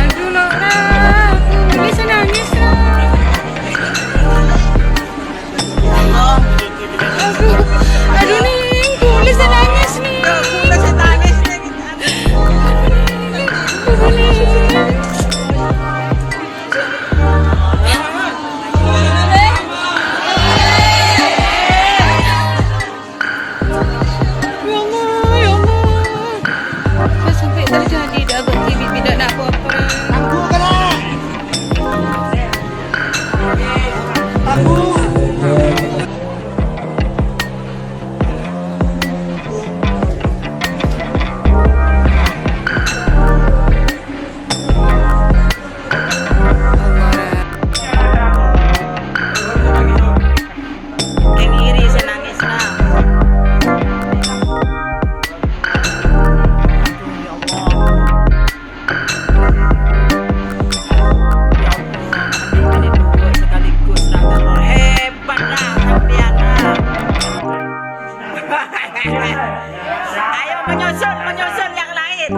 Aduh, Laura, aku bisa nangis, Laura. Aduh, nih, aku bisa nangis nih. Ya Allah, ya Allah. Kok sampai terjadi dah begini, tidak ada apa-apa. Yang iri saya nangis nah. Ayo menyusul yang lain.